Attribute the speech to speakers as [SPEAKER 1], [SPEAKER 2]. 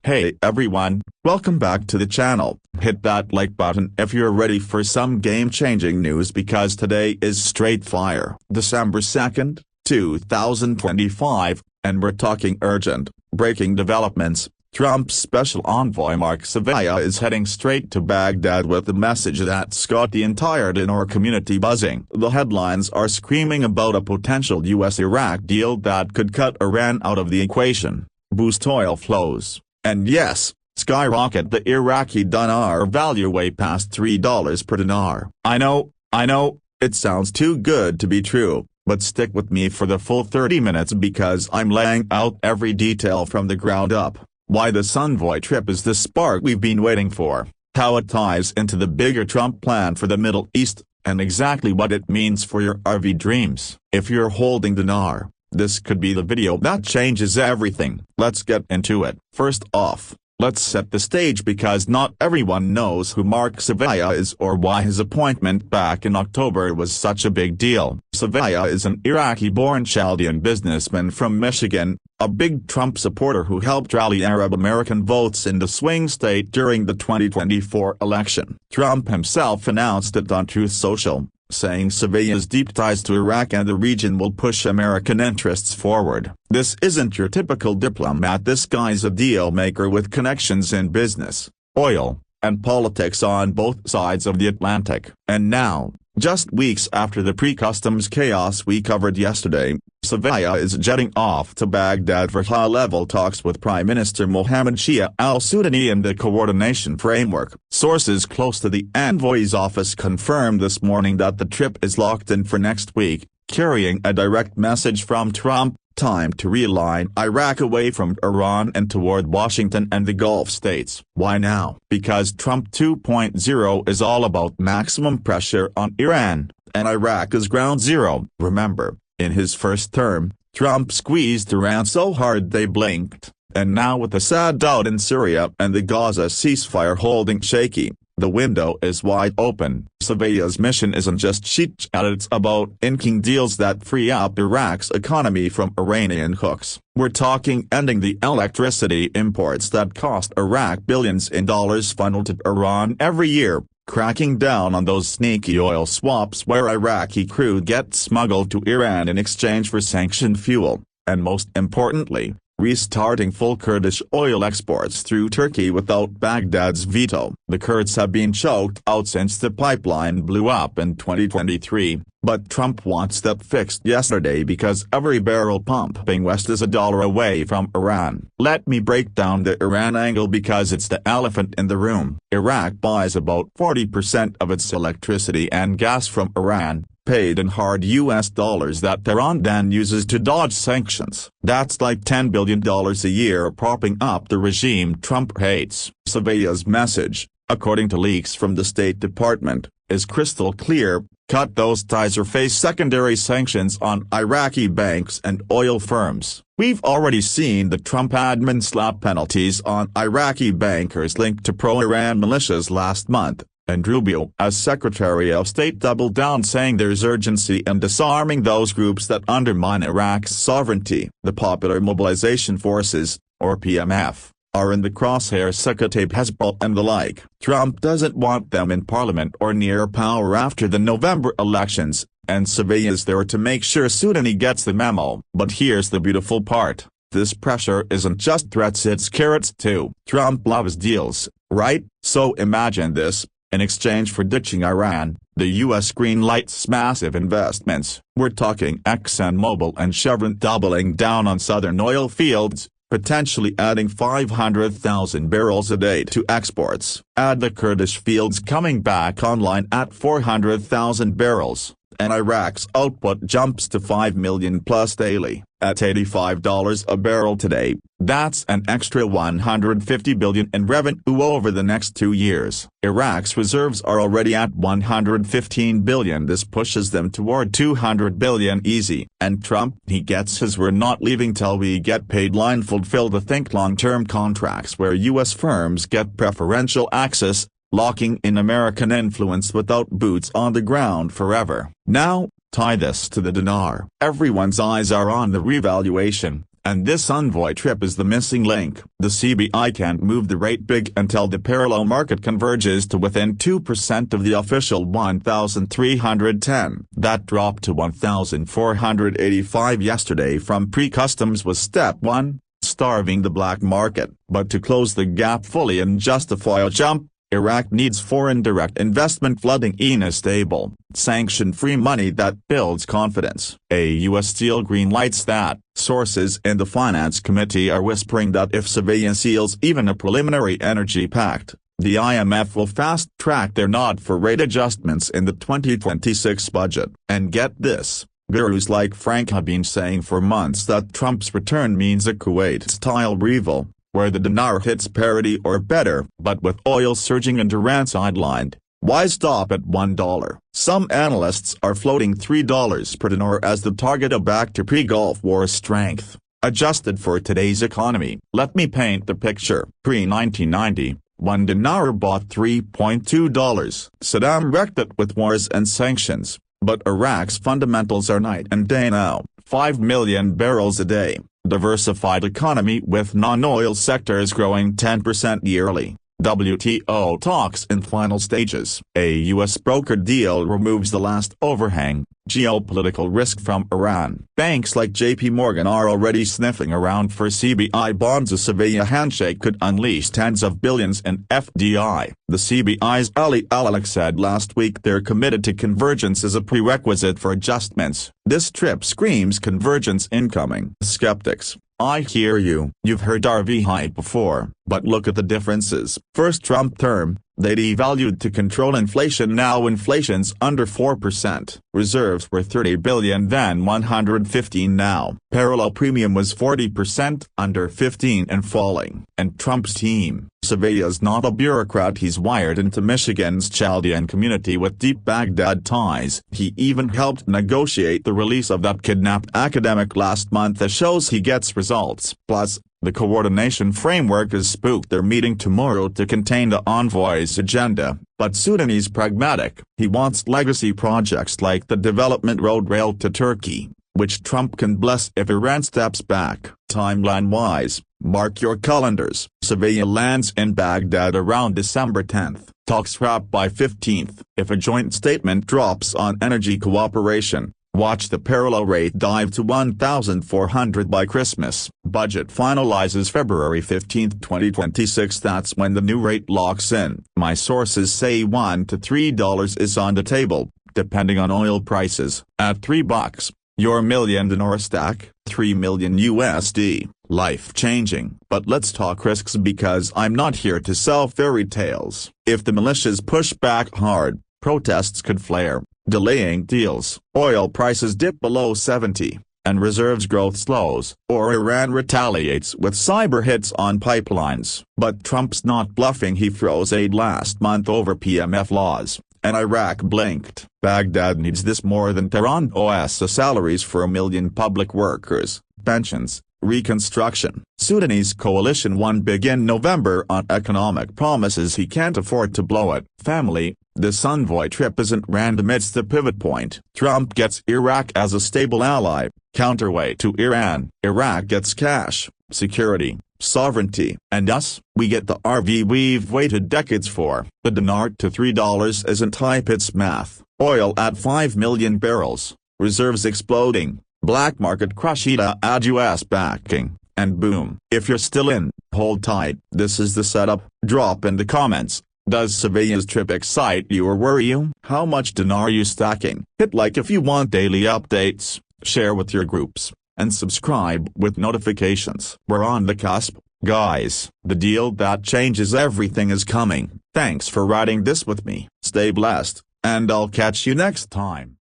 [SPEAKER 1] Hey everyone, welcome back to the channel. Hit that like button if you're ready for some game-changing news because today is straight fire. December 2nd, 2025, and we're talking urgent, breaking developments. Trump's special envoy Mark Savaya is heading straight to Baghdad with a message that's got the entire Dinar community buzzing. The headlines are screaming about a potential US-Iraq deal that could cut Iran out of the equation, boost oil flows, and yes, skyrocket the Iraqi dinar value way past $3 per dinar. I know, it sounds too good to be true, but stick with me for the full 30 minutes because I'm laying out every detail from the ground up. Why this envoy trip is the spark we've been waiting for, how it ties into the bigger Trump plan for the Middle East, and exactly what it means for your RV dreams. If you're holding dinar, this could be the video that changes everything. Let's get into it. First off, let's set the stage because not everyone knows who Mark Savaya is or why his appointment back in October was such a big deal. Savaya is an Iraqi-born Chaldean businessman from Michigan, a big Trump supporter who helped rally Arab American votes in the swing state during the 2024 election. Trump himself announced it on Truth Social, saying Savaya's deep ties to Iraq and the region will push American interests forward. This isn't your typical diplomat. This guy's a deal maker with connections in business, oil, and politics on both sides of the Atlantic. And now, just weeks after the pre-customs chaos we covered yesterday, Savaya is jetting off to Baghdad for high-level talks with Prime Minister Mohammed Shia al-Sudani in the coordination framework. Sources close to the envoy's office confirmed this morning that the trip is locked in for next week, carrying a direct message from Trump: time to realign Iraq away from Iran and toward Washington and the Gulf states. Why now? Because Trump 2.0 is all about maximum pressure on Iran, and Iraq is ground zero. Remember, in his first term, Trump squeezed Iran so hard they blinked, and now with Assad out in Syria and the Gaza ceasefire holding shaky, the window is wide open. Savaya's mission isn't just chit chat, it's about inking deals that free up Iraq's economy from Iranian hooks. We're talking ending the electricity imports that cost Iraq billions in dollars funneled to Iran every year, cracking down on those sneaky oil swaps where Iraqi crude gets smuggled to Iran in exchange for sanctioned fuel, and most importantly, restarting full Kurdish oil exports through Turkey without Baghdad's veto. The Kurds have been choked out since the pipeline blew up in 2023, but Trump wants that fixed yesterday because every barrel pumping west is $1 away from Iran. Let me break down the Iran angle because it's the elephant in the room. Iraq buys about 40% of its electricity and gas from Iran, paid in hard US dollars that Iran then uses to dodge sanctions. That's like $10 billion a year propping up the regime Trump hates. Savaya's message, according to leaks from the State Department, is crystal clear: cut those ties or face secondary sanctions on Iraqi banks and oil firms. We've already seen the Trump admin slap penalties on Iraqi bankers linked to pro-Iran militias last month, and Rubio as Secretary of State doubled down saying there's urgency in disarming those groups that undermine Iraq's sovereignty. The Popular Mobilization Forces, or PMF, are in the crosshairs. Kataib, Hezbollah and the like. Trump doesn't want them in parliament or near power after the November elections, and Savaya is there to make sure Sudani gets the memo. But here's the beautiful part: this pressure isn't just threats, it's carrots too. Trump loves deals, right? So imagine this: in exchange for ditching Iran, the U.S. greenlights massive investments. We're talking ExxonMobil and Chevron doubling down on southern oil fields, potentially adding 500,000 barrels a day to exports. Add the Kurdish fields coming back online at 400,000 barrels, and Iraq's output jumps to 5 million plus daily. At $85 a barrel today, that's an extra $150 billion in revenue over the next 2 years. Iraq's reserves are already at $115 billion. This pushes them toward $200 billion easy. And Trump, he gets his "we're not leaving till we get paid" line fulfilled. The think long-term contracts where U.S. firms get preferential access, locking in American influence without boots on the ground forever. Now, tie this to the dinar. Everyone's eyes are on the revaluation, And this Envoy trip is the missing link. The CBI can't move the rate big until the parallel market converges to within 2% of the official 1,310. That drop to 1,485 yesterday from pre-customs was step 1, starving the black market. But to close the gap fully and justify a jump, Iraq needs foreign direct investment flooding in a stable, sanction-free money that builds confidence. A U.S. deal greenlights that. Sources in the Finance Committee are whispering that if Savaya seals even a preliminary energy pact, the IMF will fast-track their nod for rate adjustments in the 2026 budget. And get this, gurus like Frank have been saying for months that Trump's return means a Kuwait-style reval, where the dinar hits parity or better. But with oil surging and Iran sidelined, why stop at $1? Some analysts are floating $3 per dinar as the target back to pre-Gulf War strength, adjusted for today's economy. Let me paint the picture. Pre-1990, one dinar bought $3.2. Saddam wrecked it with wars and sanctions, but Iraq's fundamentals are night and day now. 5 million barrels a day. Diversified economy with non-oil sectors growing 10% yearly. WTO talks in final stages. A U.S. brokered deal removes the last overhang, geopolitical risk from Iran. Banks like JP Morgan are already sniffing around for CBI bonds. A Savaya handshake could unleash tens of billions in FDI. The CBI's Ali Al-Alak said last week they're committed to convergence as a prerequisite for adjustments. This trip screams convergence incoming. Skeptics: I hear you. You've heard RV hype before, but look at the differences. First Trump term, they devalued to control inflation. Now inflation's under 4%. Reserves were $30 billion, then $115 now. Parallel premium was 40%, under 15 and falling. And Trump's team. Savaya's not a bureaucrat. He's wired into Michigan's Chaldean community with deep Baghdad ties. He even helped negotiate the release of that kidnapped academic last month that shows he gets results. Plus, the coordination framework is spooked. They're meeting tomorrow to contain the envoy's agenda, but Sudani's pragmatic. He wants legacy projects like the development road rail to Turkey, which Trump can bless if Iran steps back. Timeline-wise, mark your calendars. Savaya lands in Baghdad around December 10th. Talks wrap by 15th. If a joint statement drops on energy cooperation, watch the parallel rate dive to 1,400 by Christmas. Budget finalizes February 15, 2026. That's when the new rate locks in. My sources say $1 to $3 is on the table, depending on oil prices. At $3, your million dinar stack, $3 million USD. Life-changing. But let's talk risks, because I'm not here to sell fairy tales. If the militias push back hard, protests could flare, delaying deals. Oil prices dip below 70, and reserves growth slows. Or Iran retaliates with cyber hits on pipelines. But Trump's not bluffing. He froze aid last month over PMF laws, and Iraq blinked. Baghdad needs this more than Tehran. The salaries for 1 million public workers, pensions, reconstruction. Sudanese coalition won big in November on economic promises. He can't afford to blow it. Family: this envoy trip isn't random, it's the pivot point. Trump gets Iraq as a stable ally, counterweight to Iran. Iraq gets cash, security, sovereignty. And us, we get the RV we've waited decades for. The dinar to $3 isn't hype, it's math. Oil at 5 million barrels, reserves exploding, black market crush. Add US backing, and boom. If you're still in, hold tight. This is the setup. Drop in the comments: does Savaya's trip excite you or worry you? How much dinar are you stacking? Hit like if you want daily updates, share with your groups, and subscribe with notifications. We're on the cusp, guys. The deal that changes everything is coming. Thanks for riding this with me. Stay blessed, and I'll catch you next time.